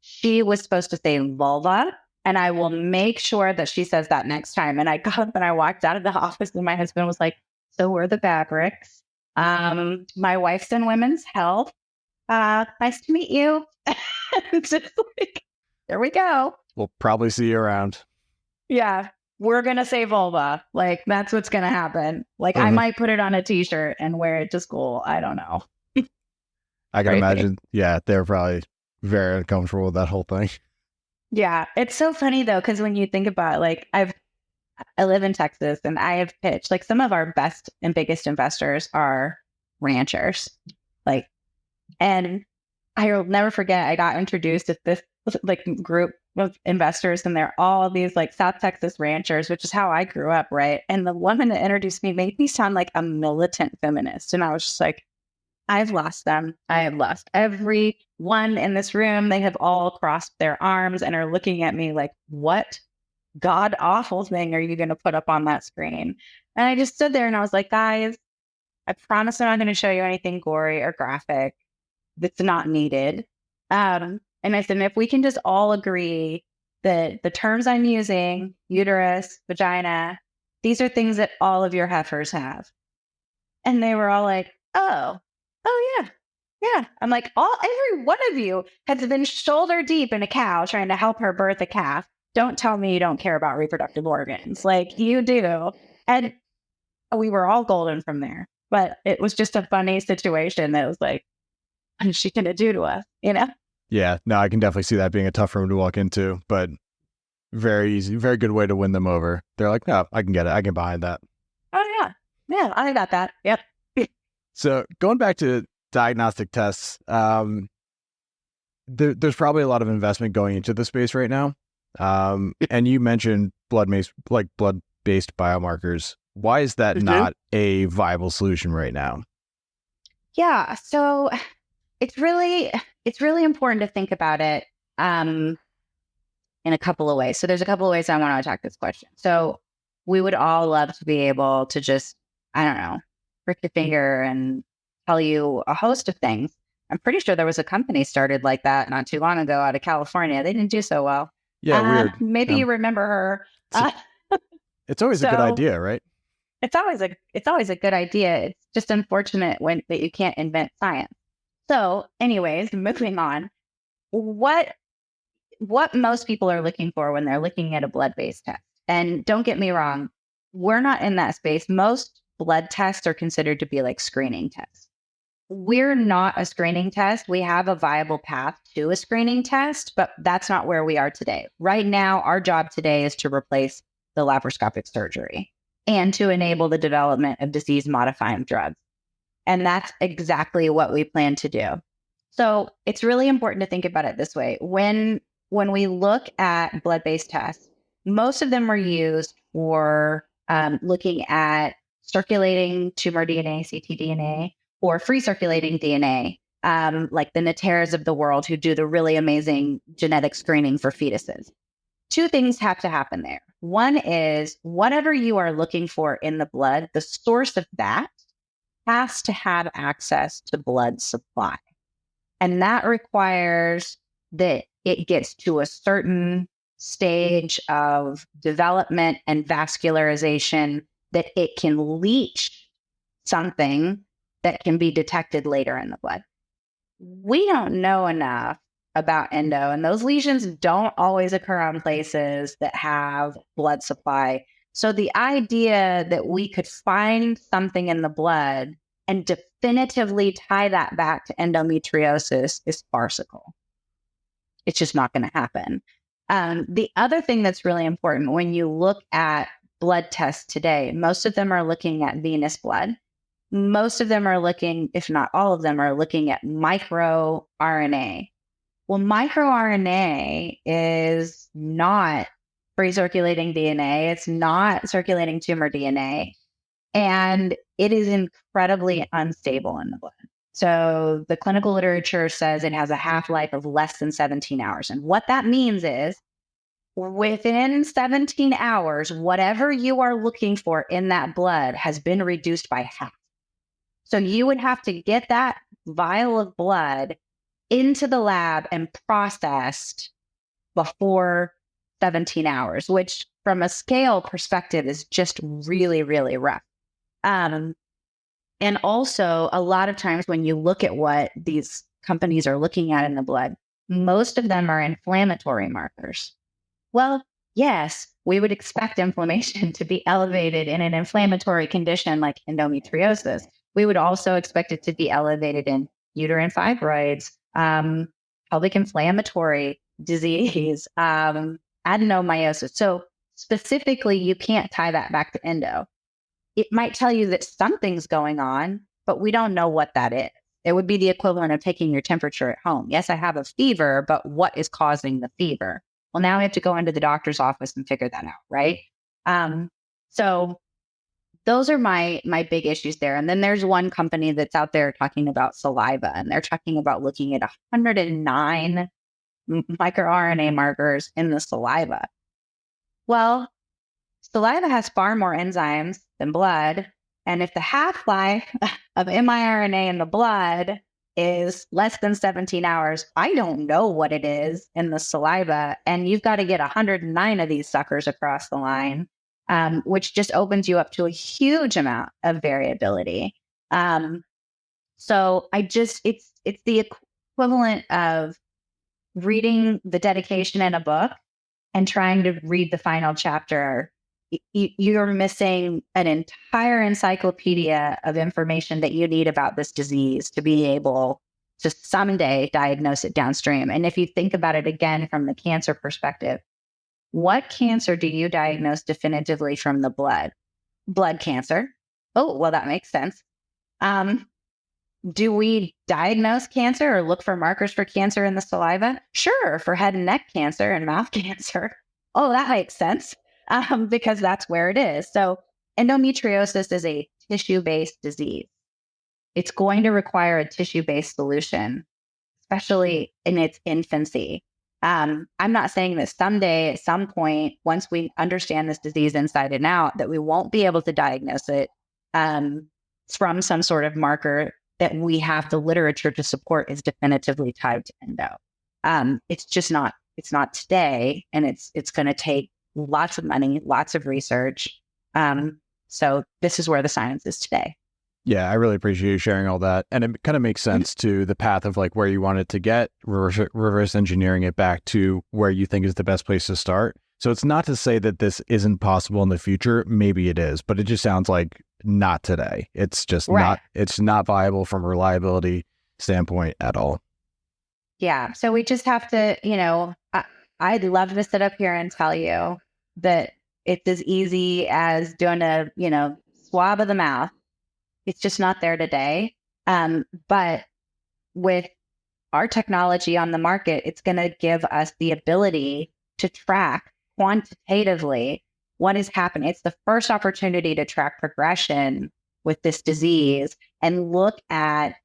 She was supposed to say vulva. And I will make sure that she says that next time. And I got up and I walked out of the office, and my husband was like, so we're the Babureks. My wife's in women's health. Nice to meet you. Just like, there we go. We'll probably see you around. Yeah. We're going to say vulva. Like, that's what's going to happen. Like, I might put it on a t-shirt and wear it to school. I don't know. I can imagine. Yeah. They're probably very uncomfortable with that whole thing. Yeah, it's so funny though, because when you think about like I live in Texas, and I have pitched like some of our best and biggest investors are ranchers, like, and I'll never forget I got introduced to this like group of investors, and they're all these like South Texas ranchers, which is how I grew up, right? And the woman that introduced me made me sound like a militant feminist, and I was just like, I've lost them. I have lost everyone in this room. They have all crossed their arms and are looking at me like, what god awful thing are you going to put up on that screen? And I just stood there and I was like, guys, I promise I'm not going to show you anything gory or graphic that's not needed. And I said, if we can just all agree that the terms I'm using, uterus, vagina, these are things that all of your heifers have. And they were all like, oh yeah. Yeah. I'm like, every one of you has been shoulder deep in a cow trying to help her birth a calf. Don't tell me you don't care about reproductive organs. Like, you do. And we were all golden from there. But it was just a funny situation that was like, what is she going to do to us? Yeah. No, I can definitely see that being a tough room to walk into, but very easy, very good way to win them over. They're like, no, I can get it. I can buy that. Oh, yeah. Yeah, I got that. Yep. So going back to diagnostic tests, there's probably a lot of investment going into the space right now. And you mentioned blood-based biomarkers. Why is that not a viable solution right now? Yeah, so it's really important to think about it in a couple of ways. So there's a couple of ways I want to attack this question. So we would all love to be able to just, I don't know, prick your finger and tell you a host of things. I'm pretty sure there was a company started like that not too long ago out of California. They didn't do so well. Yeah, weird. Maybe you remember her. It's always a good idea, right? It's always a good idea. It's just unfortunate that you can't invent science. So, anyways, moving on. What most people are looking for when they're looking at a blood-based test. And don't get me wrong, we're not in that space. Most blood tests are considered to be like screening tests. We're not a screening test. We have a viable path to a screening test, but that's not where we are today. Right now, our job today is to replace the laparoscopic surgery. and to enable the development of disease-modifying drugs. And that's exactly what we plan to do. So it's really important to think about it this way. When we look at blood-based tests, most of them are used for looking at circulating tumor DNA, ctDNA, or free circulating DNA, like the Natera's of the world who do the really amazing genetic screening for fetuses. Two things have to happen there. One is whatever you are looking for in the blood, the source of that has to have access to blood supply. And that requires that it gets to a certain stage of development and vascularization that it can leach something that can be detected later in the blood. We don't know enough about endo, and those lesions don't always occur on places that have blood supply. So the idea that we could find something in the blood and definitively tie that back to endometriosis is farcical. It's just not going to happen. The other thing that's really important when you look at blood tests today, most of them are looking at venous blood. Most of them are looking, if not all of them, are looking at microRNA. Well, microRNA is not free circulating DNA. It's not circulating tumor DNA. And it is incredibly unstable in the blood. So the clinical literature says it has a half-life of less than 17 hours. And what that means is within 17 hours, whatever you are looking for in that blood has been reduced by half. So you would have to get that vial of blood into the lab and processed before 17 hours, which from a scale perspective is just really, really rough. And also, a lot of times when you look at what these companies are looking at in the blood, most of them are inflammatory markers. Well, yes, we would expect inflammation to be elevated in an inflammatory condition like endometriosis. We would also expect it to be elevated in uterine fibroids, pelvic inflammatory disease, adenomyosis. So specifically, you can't tie that back to endo. It might tell you that something's going on, but we don't know what that is. It would be the equivalent of taking your temperature at home. Yes, I have a fever, but what is causing the fever? Well, now we have to go into the doctor's office and figure that out, right? So those are my big issues there. And then there's one company that's out there talking about saliva, and they're talking about looking at 109 microRNA markers in the saliva. Well, saliva has far more enzymes than blood. And if the half-life of miRNA in the blood is less than 17 hours, I don't know what it is in the saliva. And you've got to get 109 of these suckers across the line, which just opens you up to a huge amount of variability. So it's the equivalent of reading the dedication in a book and trying to read the final chapter. You're missing an entire encyclopedia of information that you need about this disease to be able to someday diagnose it downstream. And if you think about it again from the cancer perspective, what cancer do you diagnose definitively from the blood? Blood cancer. Oh, well, that makes sense. Do we diagnose cancer or look for markers for cancer in the saliva? Sure, for head and neck cancer and mouth cancer. Oh, that makes sense. Because that's where it is. So endometriosis is a tissue-based disease. It's going to require a tissue-based solution, especially in its infancy. I'm not saying that someday, at some point, once we understand this disease inside and out, that we won't be able to diagnose it from some sort of marker that we have the literature to support is definitively tied to endo. It's just not. It's not today, and it's going to take lots of money, lots of research. So this is where the science is today. Yeah, I really appreciate you sharing all that. And it kind of makes sense to the path of like where you want it to get, reverse engineering it back to where you think is the best place to start. So it's not to say that this isn't possible in the future. Maybe it is, but it just sounds like not today. It's just it's not viable from a reliability standpoint at all. Yeah. So we just have to, I'd love to sit up here and tell you that it's as easy as doing a, swab of the mouth. It's just not there today. But with our technology on the market, it's going to give us the ability to track quantitatively what is happening. It's the first opportunity to track progression with this disease and look at,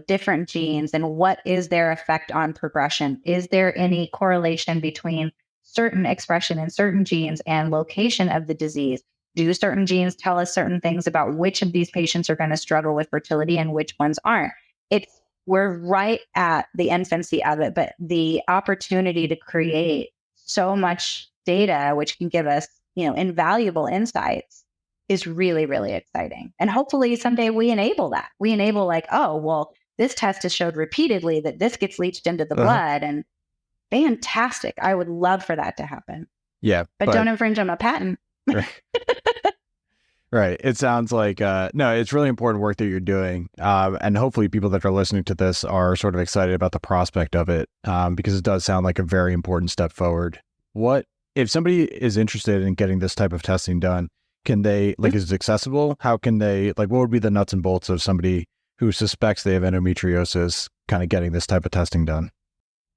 different genes and what is their effect on progression. Is there any correlation between certain expression in certain genes and location of the disease? Do certain genes tell us certain things about which of these patients are going to struggle with fertility and which ones aren't? We're right at the infancy of it, but the opportunity to create so much data, which can give us, invaluable insights, is really, really exciting. And hopefully someday we enable that. We enable like, oh, well, this test has showed repeatedly that this gets leached into the blood, and fantastic. I would love for that to happen. Yeah. But don't infringe on my patent. Right. Right. It sounds like, no, it's really important work that you're doing. And hopefully people that are listening to this are sort of excited about the prospect of it, because it does sound like a very important step forward. If somebody is interested in getting this type of testing done, can they, is it accessible? How can they, what would be the nuts and bolts of somebody who suspects they have endometriosis kind of getting this type of testing done?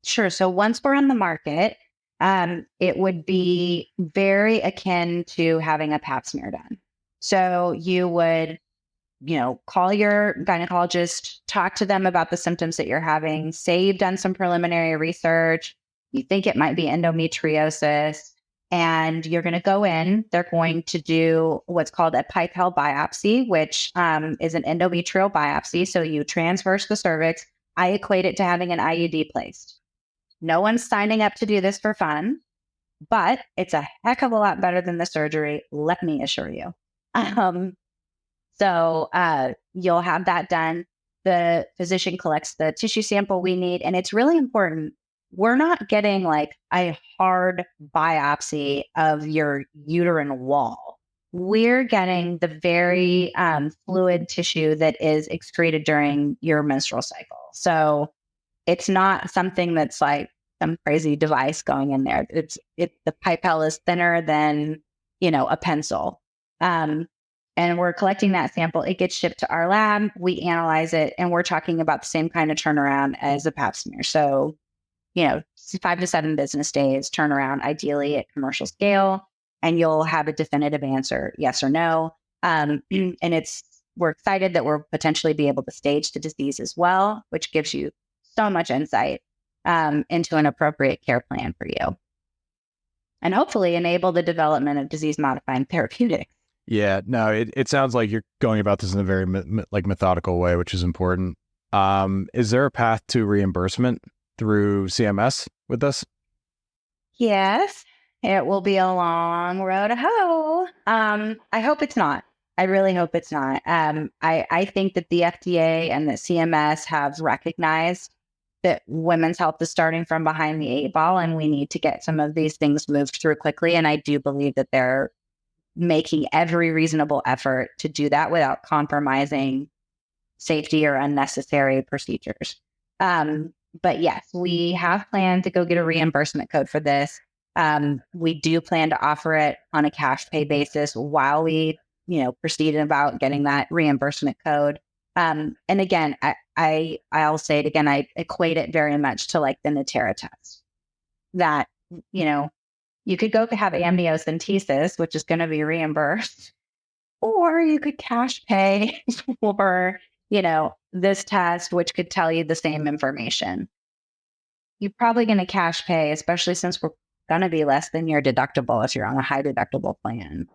Sure. So once we're on the market, it would be very akin to having a pap smear done. So you would, call your gynecologist, talk to them about the symptoms that you're having, say you've done some preliminary research, you think it might be endometriosis, and you're going to go in. They're going to do what's called a pipelle biopsy, which is an endometrial biopsy. So you transverse the cervix. I equate it to having an IUD placed. No one's signing up to do this for fun, but it's a heck of a lot better than the surgery, let me assure you. So you'll have that done. The physician collects the tissue sample we need, and it's really important. We're not getting like a hard biopsy of your uterine wall. We're getting the very fluid tissue that is excreted during your menstrual cycle. So it's not something that's like some crazy device going in there. The pipelle is thinner than, a pencil. And we're collecting that sample. It gets shipped to our lab. We analyze it, and we're talking about the same kind of turnaround as a pap smear. So, 5 to 7 business days turnaround, ideally at commercial scale, and you'll have a definitive answer, yes or no. And we're excited that we'll potentially be able to stage the disease as well, which gives you so much insight into an appropriate care plan for you, and hopefully enable the development of disease-modifying therapeutics. Yeah, no, it sounds like you're going about this in a very methodical way, which is important. Is there a path to reimbursement through CMS with this? Yes, it will be a long road to hoe. I hope it's not. I really hope it's not. I think that the FDA and the CMS have recognized that women's health is starting from behind the 8 ball, and we need to get some of these things moved through quickly. And I do believe that they're making every reasonable effort to do that without compromising safety or unnecessary procedures. But yes, we have planned to go get a reimbursement code for this. We do plan to offer it on a cash pay basis while we, proceed about getting that reimbursement code. And again, I'll say it again, I equate it very much to like the Natera test that, you could go have amniocentesis, which is going to be reimbursed, or you could cash pay for, this test, which could tell you the same information. You're probably going to cash pay, especially since we're going to be less than your deductible if you're on a high deductible plan.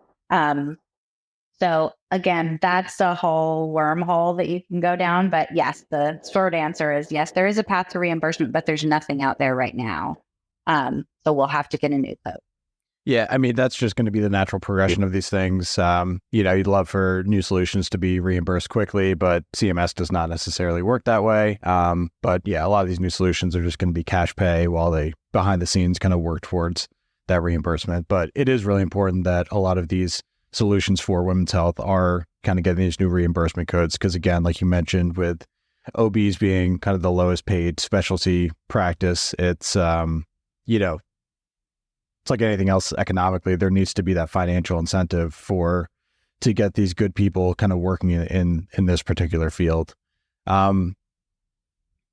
So again, that's a whole wormhole that you can go down. But yes, the short answer is yes, there is a path to reimbursement, but there's nothing out there right now. So we'll have to get a new code. Yeah, I mean, that's just going to be the natural progression of these things. You'd love for new solutions to be reimbursed quickly, but CMS does not necessarily work that way. But yeah, a lot of these new solutions are just going to be cash pay while they behind the scenes kind of work towards that reimbursement. But it is really important that a lot of these solutions for women's health are kind of getting these new reimbursement codes. Because again, like you mentioned, with OBs being kind of the lowest paid specialty practice, it's, it's like anything else economically, there needs to be that financial incentive to get these good people kind of working in this particular field.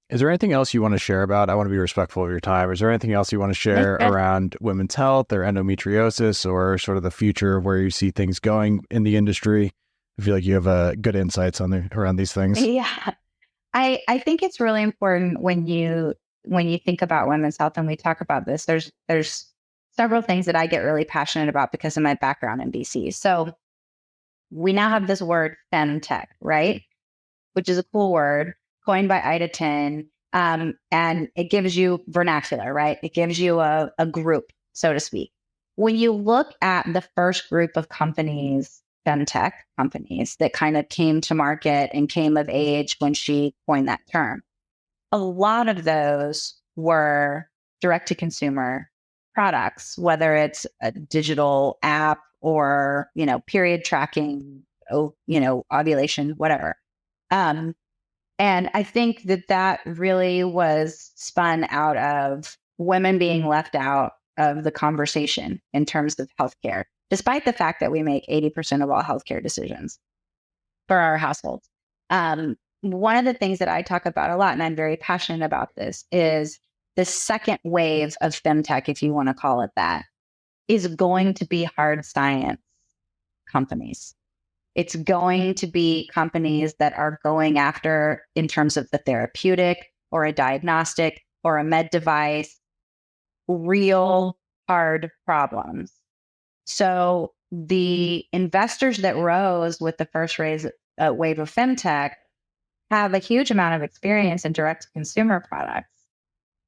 Is there anything else you want to share about? I want to be respectful of your time. Is there anything else you want to share around women's health or endometriosis, or sort of the future of where you see things going in the industry? I feel like you have good insights around these things. Yeah. I think it's really important when you think about women's health and we talk about this, there's several things that I get really passionate about because of my background in VC. So we now have this word femtech, right? Which is a cool word coined by Ida Tin. And it gives you vernacular, right? It gives you a group, so to speak. When you look at the first group of companies, femtech companies that kind of came to market and came of age when she coined that term, a lot of those were direct to consumer products, whether it's a digital app or, period tracking, ovulation, whatever. And I think that really was spun out of women being left out of the conversation in terms of healthcare, despite the fact that we make 80% of all healthcare decisions for our households. One of the things that I talk about a lot, and I'm very passionate about this, is the second wave of femtech, if you want to call it that, is going to be hard science companies. It's going to be companies that are going after, in terms of the therapeutic or a diagnostic or a med device, real hard problems. So the investors that rose with the first wave of femtech have a huge amount of experience in direct consumer products.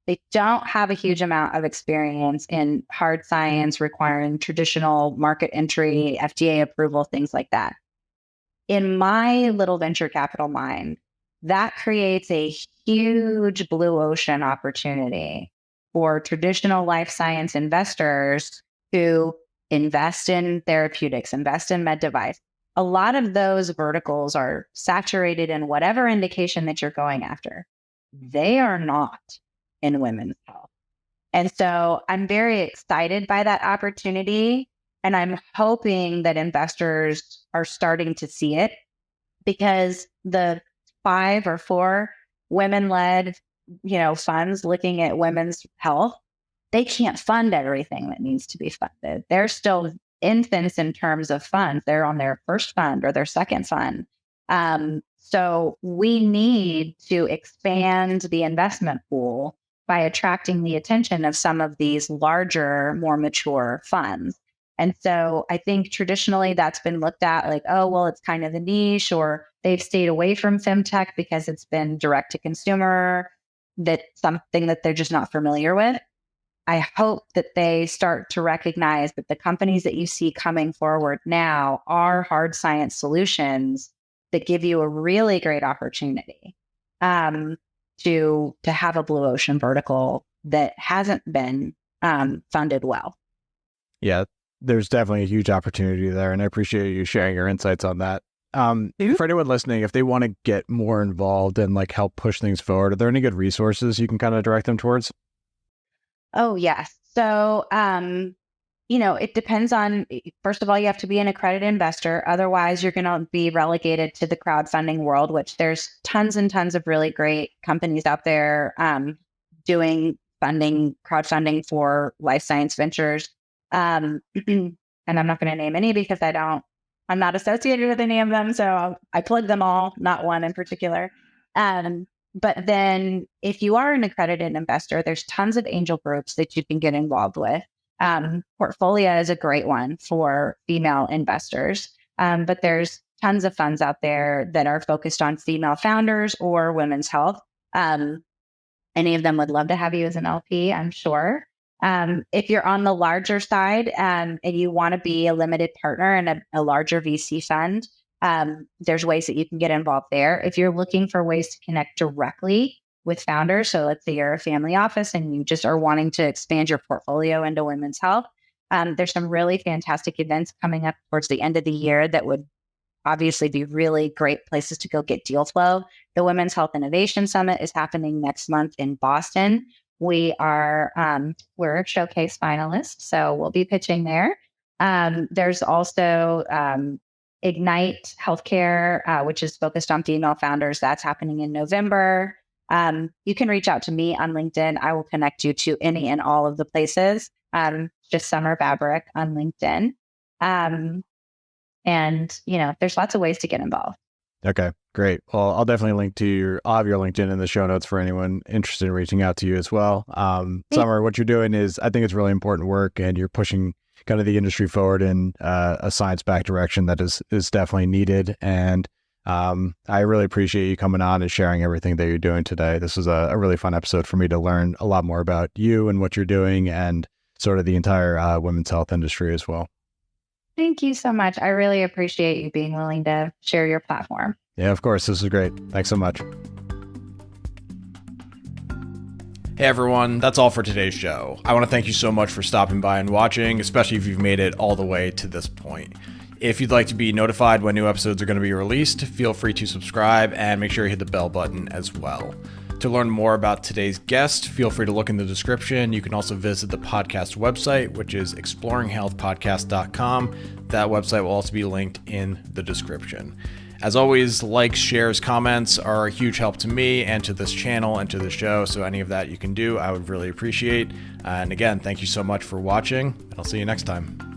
They don't have a huge amount of experience in hard science requiring traditional market entry, FDA approval, things like that. In my little venture capital mind, that creates a huge blue ocean opportunity for traditional life science investors who invest in therapeutics, invest in med device. A lot of those verticals are saturated in whatever indication that you're going after. They are not in women's health. And so I'm very excited by that opportunity. And I'm hoping that investors are starting to see it, because the 5 or 4 women-led, funds looking at women's health, they can't fund everything that needs to be funded. They're still infants in terms of funds. They're on their first fund or their second fund. So we need to expand the investment pool by attracting the attention of some of these larger, more mature funds. And so I think traditionally that's been looked at like, oh, well, it's kind of a niche, or they've stayed away from femtech because it's been direct to consumer, that's something that they're just not familiar with. I hope that they start to recognize that the companies that you see coming forward now are hard science solutions that give you a really great opportunity to have a blue ocean vertical that hasn't been funded well. Yeah, there's definitely a huge opportunity there, and I appreciate you sharing your insights on that. For anyone listening, if they want to get more involved and help push things forward, are there any good resources you can kind of direct them towards? Oh, yes. So, it depends on, first of all, you have to be an accredited investor. Otherwise, you're going to be relegated to the crowdfunding world, which there's tons and tons of really great companies out there doing crowdfunding for life science ventures. And I'm not going to name any because I'm not associated with any of them. So I plug them all, not one in particular. But then if you are an accredited investor, there's tons of angel groups that you can get involved with. Portfolio is a great one for female investors. But there's tons of funds out there that are focused on female founders or women's health. Any of them would love to have you as an LP, I'm sure. If you're on the larger side and you want to be a limited partner in a larger VC fund, there's ways that you can get involved there. If you're looking for ways to connect directly with founders, so let's say you're a family office and you just are wanting to expand your portfolio into women's health, there's some really fantastic events coming up towards the end of the year that would obviously be really great places to go get deal flow. The Women's Health Innovation Summit is happening next month in Boston, we're a showcase finalist, so we'll be pitching there. There's also Ignite Healthcare, which is focused on female founders. That's happening in November. You can reach out to me on LinkedIn. I will connect you to any and all of the places. Just Somer Baburek on LinkedIn. And there's lots of ways to get involved. Okay, great. Well, I'll definitely link to I'll have your LinkedIn in the show notes for anyone interested in reaching out to you as well. Somer, what you're doing I think it's really important work, and you're pushing kind of the industry forward in a science-backed direction that is definitely needed. And I really appreciate you coming on and sharing everything that you're doing today. This was a really fun episode for me to learn a lot more about you and what you're doing, and sort of the entire women's health industry as well. Thank you so much. I really appreciate you being willing to share your platform. Yeah, of course. This is great. Thanks so much. Hey everyone, that's all for today's show. I want to thank you so much for stopping by and watching, especially if you've made it all the way to this point. If you'd like to be notified when new episodes are going to be released, feel free to subscribe and make sure you hit the bell button as well. To learn more about today's guest, feel free to look in the description. You can also visit the podcast website, which is exploringhealthpodcast.com. That website will also be linked in the description. As always, likes, shares, comments are a huge help to me and to this channel and to the show. So any of that you can do, I would really appreciate. And again, thank you so much for watching, and I'll see you next time.